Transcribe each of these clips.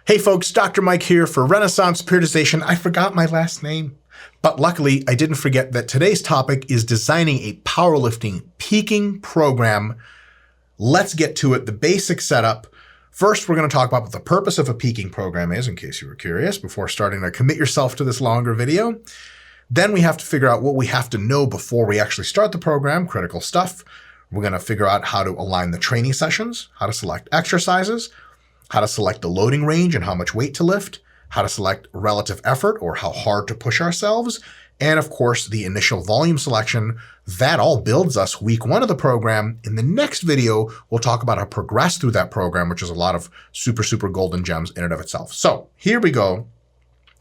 Hey folks, Dr. Mike here for Renaissance Periodization. I forgot my last name, but luckily I didn't forget that today's topic is designing a powerlifting peaking program. Let's get to it, the basic setup. First, we're going to talk about what the purpose of a peaking program is, in case you were curious, before starting to commit yourself to this longer video. Then we have to figure out what we have to know before we actually start the program, critical stuff. We're going to figure out how to align the training sessions, how to select exercises, how to select the loading range and how much weight to lift, how to select relative effort or how hard to push ourselves, and of course, the initial volume selection. That all builds us week one of the program. In the next video, we'll talk about how to progress through that program, which is a lot of super golden gems in and of itself. So here we go.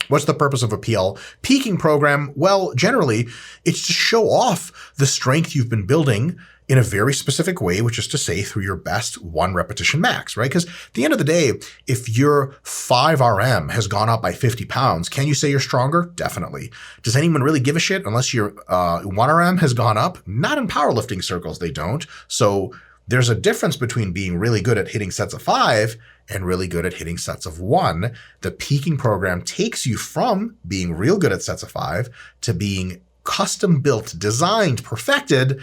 What's the purpose of a PL peaking program? Well, generally, it's to show off the strength you've been building in a very specific way, which is to say through your best one repetition max, right? Because at the end of the day, if your 5RM has gone up by 50 pounds, can you say you're stronger? Definitely. Does anyone really give a shit unless your 1RM has gone up? Not in powerlifting circles, they don't. So there's a difference between being really good at hitting sets of 5 and really good at hitting sets of 1. The peaking program takes you from being real good at sets of 5 to being custom built, designed, perfected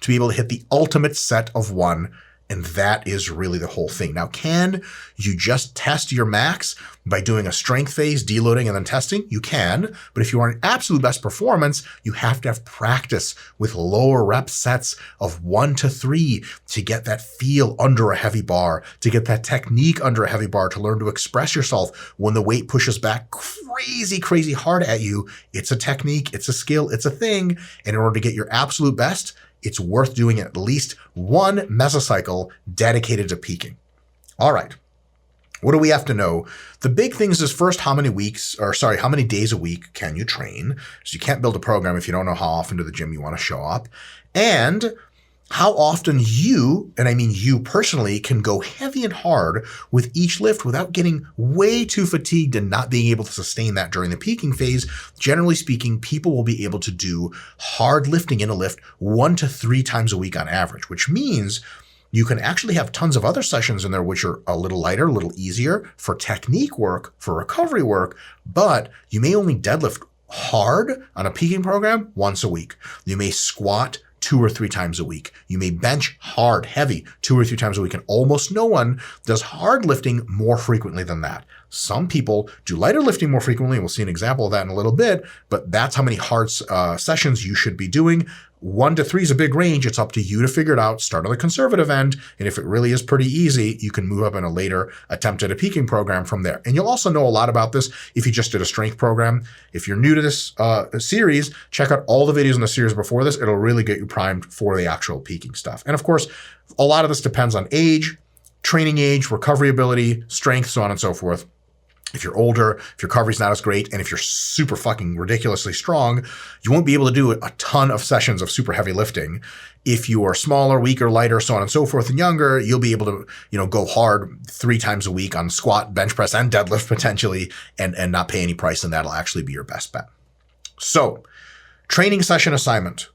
to be able to hit the ultimate set of 1. And that is really the whole thing. Now, can you just test your max by doing a strength phase, deloading, and then testing? You can, but if you want absolute best performance, you have to have practice with lower rep sets of 1 to 3 to get that feel under a heavy bar, to get that technique under a heavy bar, to learn to express yourself when the weight pushes back crazy hard at you. It's a technique, it's a skill, it's a thing. And in order to get your absolute best, it's worth doing at least one mesocycle dedicated to peaking. All right. What do we have to know? The big things is first, how many days a week can you train? So you can't build a program if you don't know how often to the gym you want to show up. And how often you, and I mean you personally, can go heavy and hard with each lift without getting way too fatigued and not being able to sustain that during the peaking phase. Generally speaking, people will be able to do hard lifting in a lift 1 to 3 times a week on average, which means you can actually have tons of other sessions in there which are a little lighter, a little easier for technique work, for recovery work, but you may only deadlift hard on a peaking program once a week. You may squat 2 or 3 times a week. You may bench hard, heavy 2 or 3 times a week, and almost no one does hard lifting more frequently than that. Some people do lighter lifting more frequently, and we'll see an example of that in a little bit, but that's how many hard sessions you should be doing. 1 to 3 is a big range. It's up to you to figure it out. Start on the conservative end, and if it really is pretty easy, you can move up in a later attempt at a peaking program from there. And you'll also know a lot about this if you just did a strength program. If you're new to this series, check out all the videos in the series before this. It'll really get you primed for the actual peaking stuff. And of course, a lot of this depends on age, training age, recovery ability, strength, so on and so forth. If you're older, if your recovery's not as great, and if you're super fucking ridiculously strong, you won't be able to do a ton of sessions of super heavy lifting. If you are smaller, weaker, lighter, so on and so forth, and younger, you'll be able to, go hard 3 times a week on squat, bench press, and deadlift potentially, and not pay any price, and that'll actually be your best bet. So, training session assignment.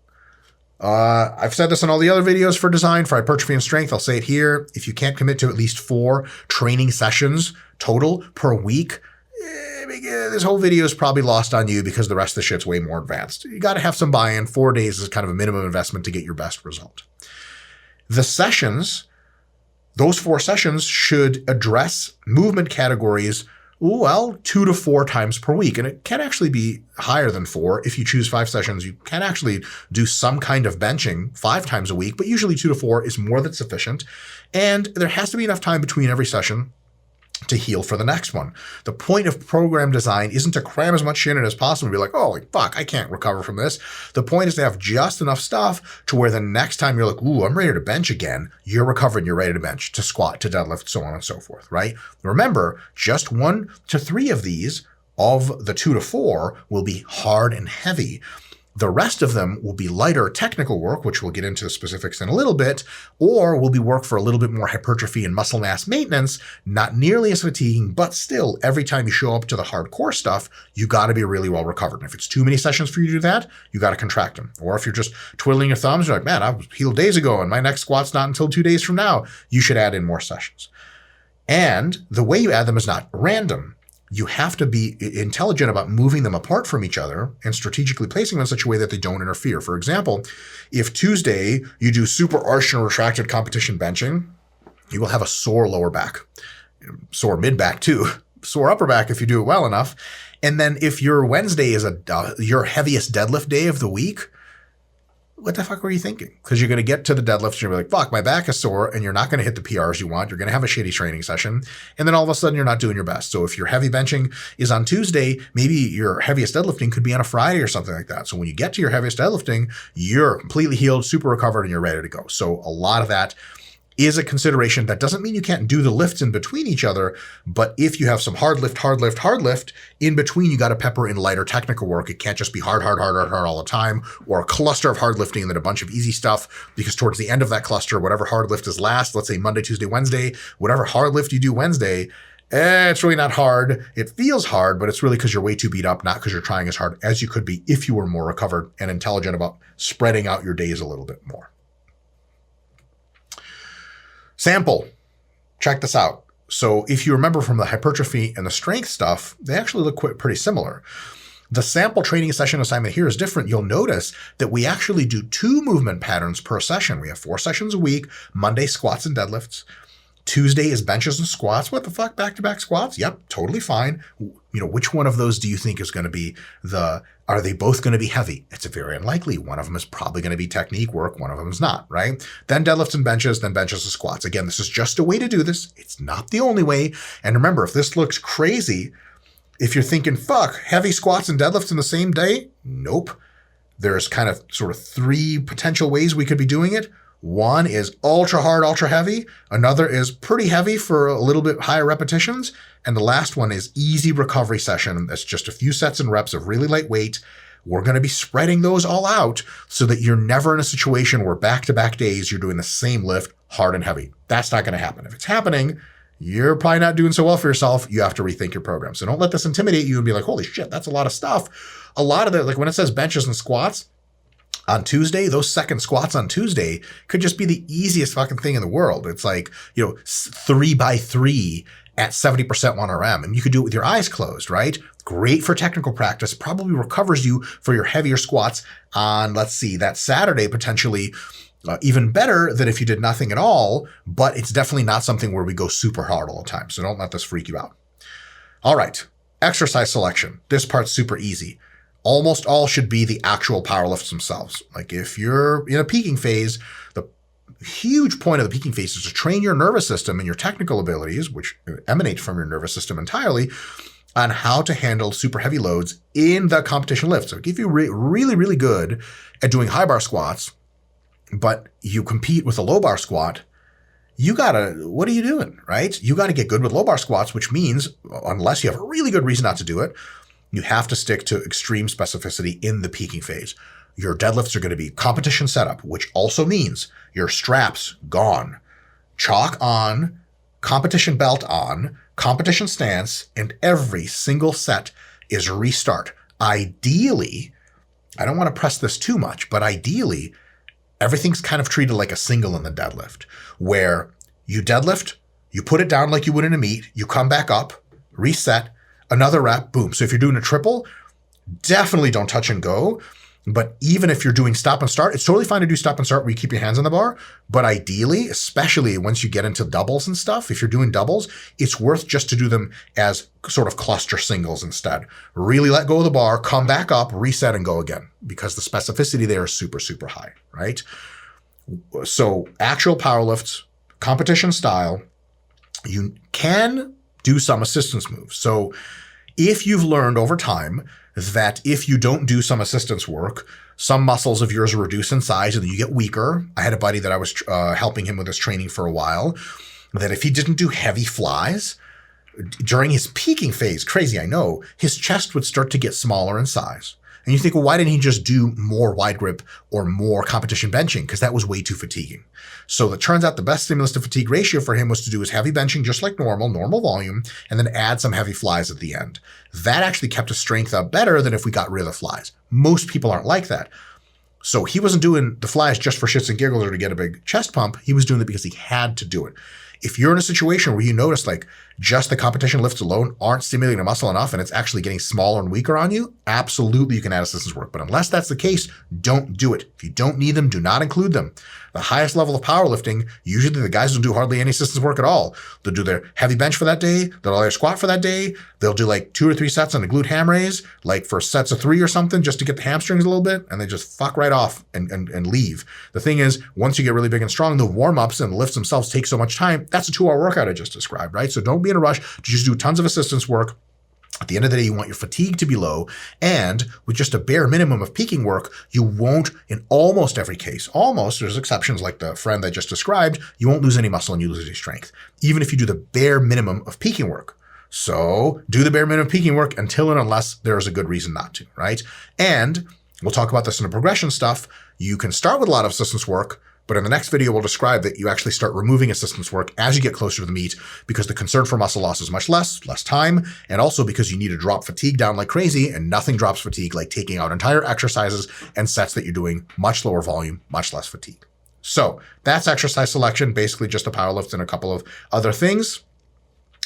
I've said this in all the other videos for design, for hypertrophy and strength. I'll say it here. If you can't commit to at least 4 training sessions total per week, this whole video is probably lost on you because the rest of the shit's way more advanced. You got to have some buy-in. 4 days is kind of a minimum investment to get your best result. The sessions, those 4 sessions should address movement categories 2 to 4 times per week. And it can actually be higher than 4. If you choose 5 sessions, you can actually do some kind of benching 5 times a week, but usually 2 to 4 is more than sufficient. And there has to be enough time between every session to heal for the next one. The point of program design isn't to cram as much shit in as possible and be like, oh, fuck, I can't recover from this. The point is to have just enough stuff to where the next time you're like, ooh, I'm ready to bench again, you're recovered and you're ready to bench, to squat, to deadlift, so on and so forth, right? Remember, just 1 to 3 of these, of the 2 to 4, will be hard and heavy. The rest of them will be lighter technical work, which we'll get into the specifics in a little bit, or will be work for a little bit more hypertrophy and muscle mass maintenance, not nearly as fatiguing, but still, every time you show up to the hardcore stuff, you got to be really well recovered. And if it's too many sessions for you to do that, you got to contract them. Or if you're just twiddling your thumbs, you're like, man, I was healed days ago and my next squat's not until 2 days from now, you should add in more sessions. And the way you add them is not random. You have to be intelligent about moving them apart from each other and strategically placing them in such a way that they don't interfere. For example, if Tuesday you do super arched and retracted competition benching, you will have a sore lower back, sore mid back too, sore upper back if you do it well enough. And then if your Wednesday is your heaviest deadlift day of the week, what the fuck were you thinking? Because you're going to get to the deadlifts and you're like, fuck, my back is sore, and you're not going to hit the PRs you want. You're going to have a shitty training session. And then all of a sudden you're not doing your best. So if your heavy benching is on Tuesday, maybe your heaviest deadlifting could be on a Friday or something like that. So when you get to your heaviest deadlifting, you're completely healed, super recovered, and you're ready to go. So a lot of that is a consideration. That doesn't mean you can't do the lifts in between each other, but if you have some hard lift, in between, you got to pepper in lighter technical work. It can't just be hard all the time, or a cluster of hard lifting and then a bunch of easy stuff, because towards the end of that cluster, whatever hard lift is last, let's say Monday, Tuesday, Wednesday, whatever hard lift you do Wednesday, it's really not hard. It feels hard, but it's really because you're way too beat up, not because you're trying as hard as you could be if you were more recovered and intelligent about spreading out your days a little bit more. Sample. Check this out. So if you remember from the hypertrophy and the strength stuff, they actually look pretty similar. The sample training session assignment here is different. You'll notice that we actually do 2 movement patterns per session. We have 4 sessions a week. Monday, squats and deadlifts. Tuesday is benches and squats. What the fuck? Back-to-back squats? Yep, totally fine. Which one of those do you think is going to be are they both going to be heavy? It's very unlikely. One of them is probably going to be technique work. One of them is not, right? Then deadlifts and benches, then benches and squats. Again, this is just a way to do this. It's not the only way. And remember, if this looks crazy, if you're thinking, fuck, heavy squats and deadlifts in the same day? Nope. There's kind of sort of 3 potential ways we could be doing it. One is ultra hard, ultra heavy. Another is pretty heavy for a little bit higher repetitions. And the last one is easy recovery session. That's just a few sets and reps of really light weight. We're going to be spreading those all out so that you're never in a situation where back-to-back days you're doing the same lift, hard and heavy. That's not going to happen. If it's happening, you're probably not doing so well for yourself. You have to rethink your program. So don't let this intimidate you and be like, holy shit, that's a lot of stuff. A lot of it, like when it says benches and squats, on Tuesday, those second squats on Tuesday could just be the easiest fucking thing in the world. It's like, 3 by 3 at 70% 1RM, and you could do it with your eyes closed, right? Great for technical practice, probably recovers you for your heavier squats on, let's see, that Saturday, potentially even better than if you did nothing at all, but it's definitely not something where we go super hard all the time. So don't let this freak you out. All right, exercise selection. This part's super easy. Almost all should be the actual power lifts themselves. Like if you're in a peaking phase, the huge point of the peaking phase is to train your nervous system and your technical abilities, which emanate from your nervous system entirely, on how to handle super heavy loads in the competition lift. So if you're really, really good at doing high bar squats, but you compete with a low bar squat, what are you doing, right? You gotta get good with low bar squats, which means, unless you have a really good reason not to do it, you have to stick to extreme specificity in the peaking phase. Your deadlifts are going to be competition setup, which also means your straps gone, chalk on, competition belt on, competition stance, and every single set is restart. Ideally, I don't want to press this too much, but ideally, everything's kind of treated like a single in the deadlift, where you deadlift, you put it down like you would in a meet, you come back up, reset, another rep, boom. So if you're doing a triple, definitely don't touch and go. But even if you're doing stop and start, it's totally fine to do stop and start where you keep your hands on the bar. But ideally, especially once you get into doubles and stuff, if you're doing doubles, it's worth just to do them as sort of cluster singles instead. Really let go of the bar, come back up, reset, and go again, because the specificity there is super, super high, right? So actual power lifts, competition style, you can do some assistance moves. So if you've learned over time that if you don't do some assistance work, some muscles of yours reduce in size and then you get weaker. I had a buddy that I was helping him with his training for a while, that if he didn't do heavy flies during his peaking phase, crazy, I know, his chest would start to get smaller in size. And you think, well, why didn't he just do more wide grip or more competition benching? Because that was way too fatiguing. So it turns out the best stimulus to fatigue ratio for him was to do his heavy benching just like normal volume, and then add some heavy flies at the end. That actually kept his strength up better than if we got rid of the flies. Most people aren't like that. So he wasn't doing the flies just for shits and giggles or to get a big chest pump. He was doing it because he had to do it. If you're in a situation where you notice like just the competition lifts alone aren't stimulating the muscle enough and it's actually getting smaller and weaker on you, absolutely you can add assistance work. But unless that's the case, don't do it. If you don't need them, do not include them. The highest level of powerlifting, usually the guys don't do hardly any assistance work at all. They'll do their heavy bench for that day. They'll do their squat for that day. They'll do like 2 or 3 sets on the glute ham raise, like for sets of 3 or something, just to get the hamstrings a little bit. And they just fuck right off and leave. The thing is, once you get really big and strong, the warm-ups and the lifts themselves take so much time. That's a 2-hour workout I just described, right? So don't be in a rush to just do tons of assistance work. At the end of the day, you want your fatigue to be low, and with just a bare minimum of peaking work, you won't, in almost every case, there's exceptions like the friend I just described, you won't lose any muscle and you lose any strength, even if you do the bare minimum of peaking work. So do the bare minimum of peaking work until and unless there is a good reason not to, right? And we'll talk about this in the progression stuff. You can start with a lot of assistance work, but in the next video, we'll describe that you actually start removing assistance work as you get closer to the meet because the concern for muscle loss is much less time, and also because you need to drop fatigue down like crazy, and nothing drops fatigue like taking out entire exercises and sets that you're doing much lower volume, much less fatigue. So that's exercise selection, basically just a power lift and a couple of other things.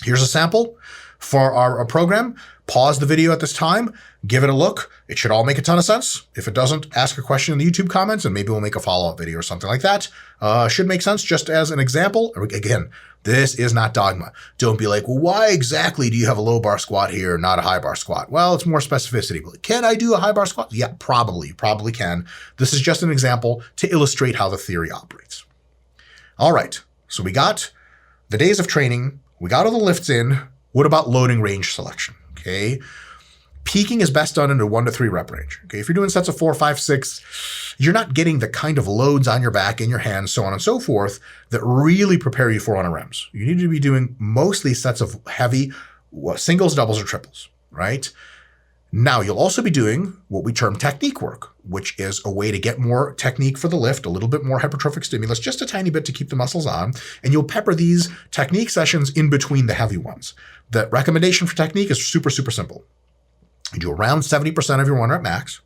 Here's a sample for our program. Pause the video at this time, give it a look. It should all make a ton of sense. If it doesn't, ask a question in the YouTube comments and maybe we'll make a follow-up video or something like that. Should make sense just as an example. Again, this is not dogma. Don't be like, well, why exactly do you have a low bar squat here, not a high bar squat? Well, it's more specificity. But can I do a high bar squat? Yeah, probably. You probably can. This is just an example to illustrate how the theory operates. All right, so we got the days of training. We got all the lifts in. What about loading range selection? Okay. Peaking is best done in a 1 to 3 rep range. Okay. If you're doing sets of 4, 5, 6, you're not getting the kind of loads on your back, in your hands, so on and so forth, that really prepare you for RMs. You need to be doing mostly sets of heavy singles, doubles, or triples, right? Now, you'll also be doing what we term technique work, which is a way to get more technique for the lift, a little bit more hypertrophic stimulus, just a tiny bit to keep the muscles on. And you'll pepper these technique sessions in between the heavy ones. The recommendation for technique is super, super simple. You do around 70% of your 1 rep max,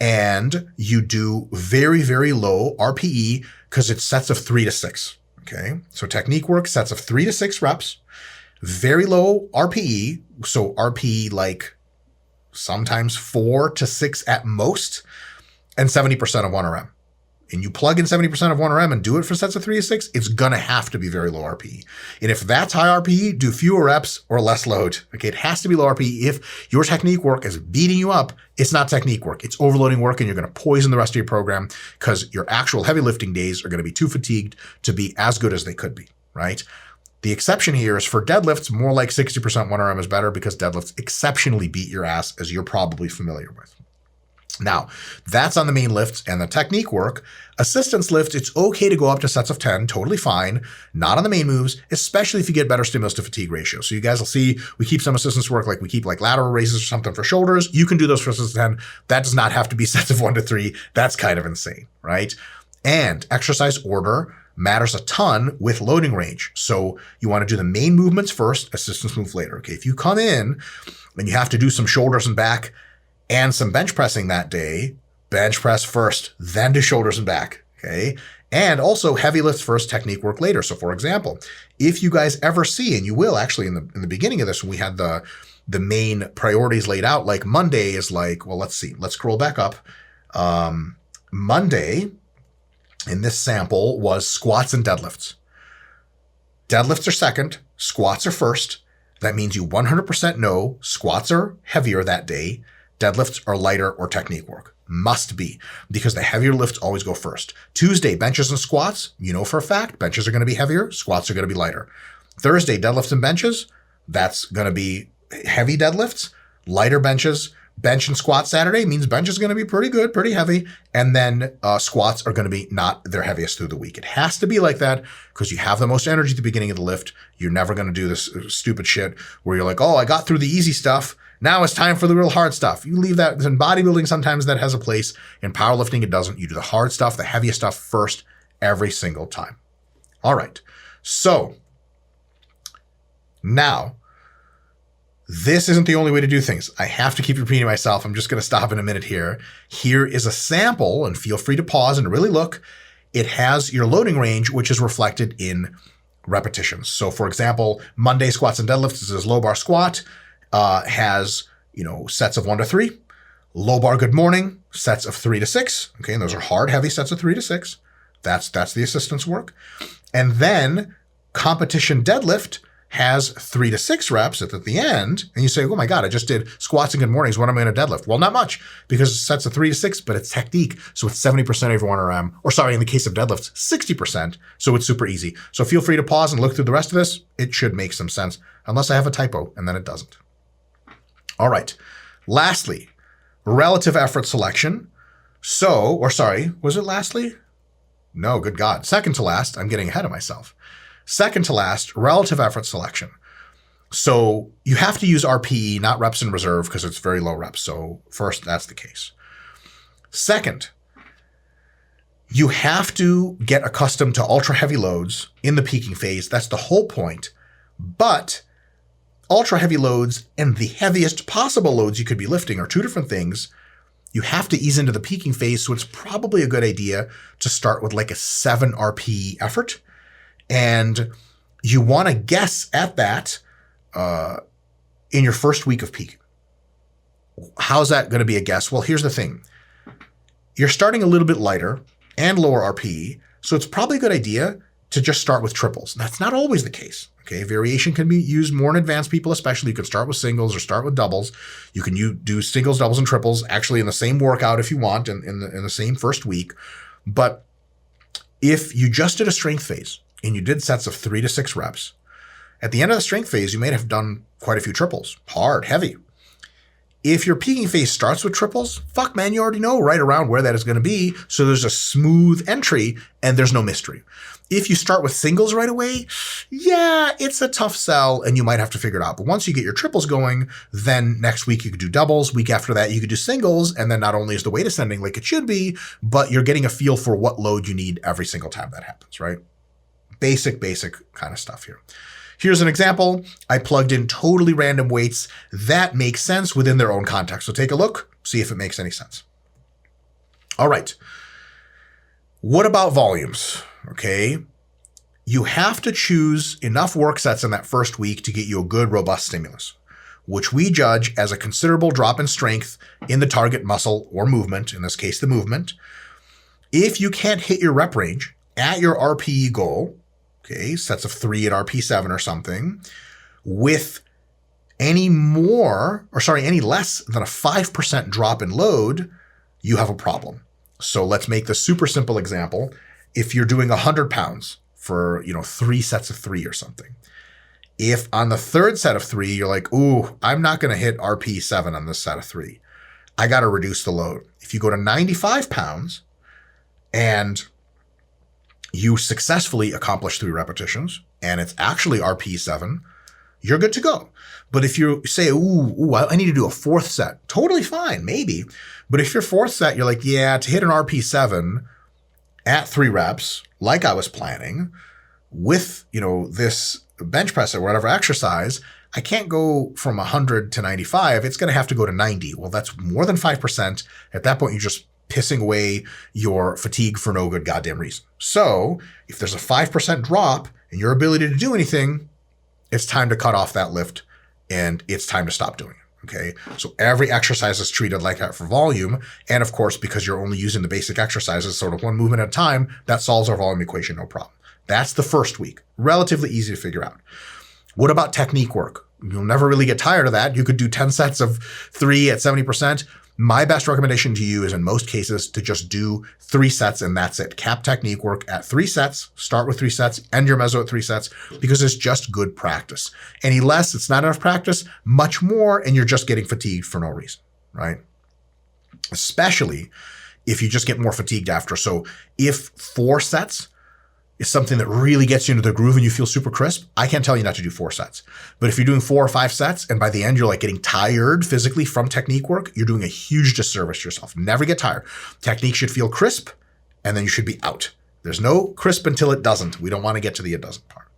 and you do very, very low RPE because it's sets of 3 to 6. Okay. So technique work, sets of 3 to 6 reps, very low RPE. So RPE like sometimes 4 to 6 at most, and 70% of 1RM. And you plug in 70% of 1RM and do it for sets of 3 to 6, it's going to have to be very low RPE. And if that's high RPE, do fewer reps or less load. Okay, it has to be low RPE. If your technique work is beating you up, it's not technique work. It's overloading work, and you're going to poison the rest of your program because your actual heavy lifting days are going to be too fatigued to be as good as they could be, right? The exception here is for deadlifts, more like 60% 1RM is better because deadlifts exceptionally beat your ass, as you're probably familiar with. Now, that's on the main lifts and the technique work. Assistance lifts, it's okay to go up to sets of 10, totally fine. Not on the main moves, especially if you get better stimulus to fatigue ratio. So you guys will see we keep some assistance work, like we keep like lateral raises or something for shoulders. You can do those for sets of 10. That does not have to be sets of 1 to 3. That's kind of insane, right? And exercise order matters a ton with loading range. So you want to do the main movements first, assistance move later. Okay, if you come in and you have to do some shoulders and back and some bench pressing that day, bench press first, then do shoulders and back, okay? And also heavy lifts first, technique work later. So for example, if you guys ever see, and you will actually in the beginning of this, when we had the main priorities laid out, like Monday is like, well, let's see, let's scroll back up. Monday in this sample was squats and deadlifts. Deadlifts are second, squats are first. That means you 100% know squats are heavier that day. Deadlifts are lighter or technique work. Must be, because the heavier lifts always go first. Tuesday, benches and squats, you know for a fact, benches are going to be heavier, squats are going to be lighter. Thursday, deadlifts and benches, that's going to be heavy deadlifts, lighter benches. Bench and squat Saturday means bench is going to be pretty good, pretty heavy. And then squats are going to be not their heaviest through the week. It has to be like that because you have the most energy at the beginning of the lift. You're never going to do this stupid shit where you're like, oh, I got through the easy stuff. Now it's time for the real hard stuff. You leave that in bodybuilding. Sometimes that has a place. In powerlifting, it doesn't. You do the hard stuff, the heaviest stuff first every single time. All right. So now, this isn't the only way to do things. I have to keep repeating myself. I'm just going to stop in a minute here. Here is a sample, and feel free to pause and really look. It has your loading range, which is reflected in repetitions. So for example, Monday squats and deadlifts is low bar squat, has, sets of 1 to 3. Low bar good morning, sets of 3 to 6. Okay, and those are hard, heavy sets of 3 to 6. That's the assistance work. And then competition deadlift has 3 to 6 reps at the end. And you say, oh my God, I just did squats and good mornings. What am I going to deadlift? Well, not much, because it sets of 3 to 6, but it's technique. So it's 70% of your 1RM, or sorry, in the case of deadlifts, 60%. So it's super easy. So feel free to pause and look through the rest of this. It should make some sense, unless I have a typo, and then it doesn't. All right. Lastly, relative effort selection. Was it lastly? No, good God. Second to last, I'm getting ahead of myself. Second to last, relative effort selection. So you have to use RPE, not reps in reserve, because it's very low reps. So first, that's the case. Second, you have to get accustomed to ultra heavy loads in the peaking phase. That's the whole point. But ultra heavy loads and the heaviest possible loads you could be lifting are two different things. You have to ease into the peaking phase, so it's probably a good idea to start with like a 7 RPE effort. And you want to guess at that in your first week of peaking. How's that going to be a guess? Well, here's the thing. You're starting a little bit lighter and lower RPE, so it's probably a good idea to just start with triples. That's not always the case. Okay, variation can be used more in advanced people, especially. You can start with singles or start with doubles. You can do singles, doubles, and triples actually in the same workout if you want, in the same first week. But if you just did a strength phase and you did sets of 3 to 6 reps, at the end of the strength phase, you may have done quite a few triples, hard, heavy. If your peaking phase starts with triples, fuck man, you already know right around where that is going to be. So there's a smooth entry and there's no mystery. If you start with singles right away, yeah, it's a tough sell and you might have to figure it out. But once you get your triples going, then next week you could do doubles. Week after that, you could do singles. And then not only is the weight ascending like it should be, but you're getting a feel for what load you need every single time that happens, right? Basic kind of stuff here. Here's an example. I plugged in totally random weights that make sense within their own context. So take a look, see if it makes any sense. All right. What about volumes? Okay. You have to choose enough work sets in that first week to get you a good, robust stimulus, which we judge as a considerable drop in strength in the target muscle or movement, in this case, the movement. If you can't hit your rep range at your RPE goal, okay, sets of 3 at RP7 or something, with any less than a 5% drop in load, you have a problem. So let's make the super simple example. If you're doing 100 pounds for, 3 sets of 3 or something, if on the third set of 3, you're like, ooh, I'm not going to hit RP7 on this set of 3, I got to reduce the load. If you go to 95 pounds and you successfully accomplish 3 repetitions and it's actually RP7, you're good to go. But if you say, ooh, I need to do a 4th set, totally fine, maybe. But if your 4th set, you're like, yeah, to hit an RP7 at 3 reps, like I was planning, with, this bench press or whatever exercise, I can't go from 100 to 95. It's going to have to go to 90. Well, that's more than 5%. At that point, you're just pissing away your fatigue for no good goddamn reason. So if there's a 5% drop in your ability to do anything, it's time to cut off that lift and it's time to stop doing it. Okay. So every exercise is treated like that for volume. And of course, because you're only using the basic exercises, sort of one movement at a time, that solves our volume equation, no problem. That's the first week. Relatively easy to figure out. What about technique work? You'll never really get tired of that. You could do 10 sets of 3 at 70%. My best recommendation to you is in most cases to just do 3 sets and that's it. Cap technique work at 3 sets, start with 3 sets, end your meso at 3 sets, because it's just good practice. Any less, it's not enough practice, much more, and you're just getting fatigued for no reason, right? Especially if you just get more fatigued after. So if 4 sets is something that really gets you into the groove and you feel super crisp, I can't tell you not to do 4 sets. But if you're doing 4 or 5 sets and by the end you're like getting tired physically from technique work, you're doing a huge disservice to yourself. Never get tired. Technique should feel crisp and then you should be out. There's no crisp until it doesn't. We don't want to get to the it doesn't part.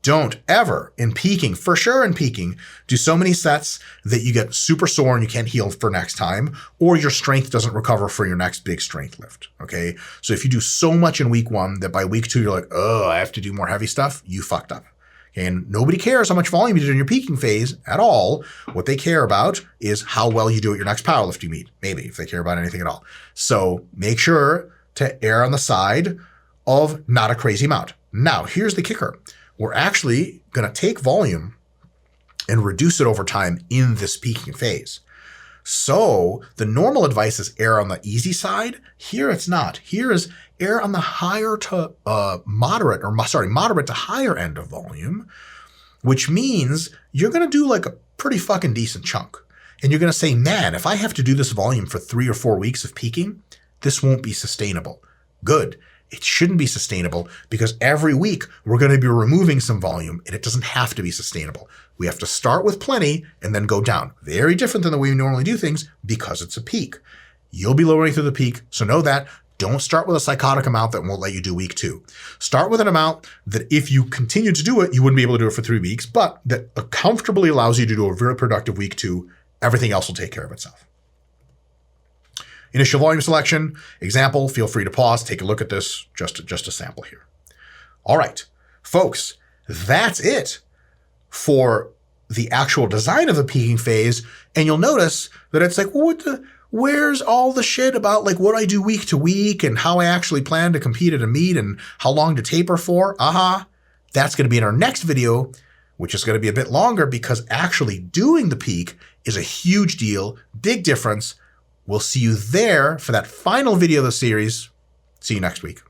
Don't ever, in peaking, for sure in peaking, do so many sets that you get super sore and you can't heal for next time, or your strength doesn't recover for your next big strength lift, okay? So if you do so much in week 1 that by week 2 you're like, oh, I have to do more heavy stuff, you fucked up. Okay? And nobody cares how much volume you did in your peaking phase at all. What they care about is how well you do at your next powerlifting meet, maybe, if they care about anything at all. So make sure to err on the side of not a crazy amount. Now, here's the kicker. We're actually going to take volume and reduce it over time in this peaking phase. So the normal advice is err on the easy side. Here it's not. Here is err on the higher to moderate to higher end of volume, which means you're going to do like a pretty fucking decent chunk. And you're going to say, man, if I have to do this volume for 3 or 4 weeks of peaking, this won't be sustainable. Good. It shouldn't be sustainable because every week we're going to be removing some volume and it doesn't have to be sustainable. We have to start with plenty and then go down. Very different than the way we normally do things because it's a peak. You'll be lowering through the peak, so know that. Don't start with a psychotic amount that won't let you do week 2. Start with an amount that if you continue to do it, you wouldn't be able to do it for 3 weeks, but that comfortably allows you to do a very productive week 2. Everything else will take care of itself. Initial volume selection, example, feel free to pause, take a look at this, just a sample here. All right, folks, that's it for the actual design of the peaking phase. And you'll notice that it's like, where's all the shit about like what I do week to week and how I actually plan to compete at a meet and how long to taper for? That's going to be in our next video, which is going to be a bit longer because actually doing the peak is a huge deal, big difference. We'll see you there for that final video of the series. See you next week.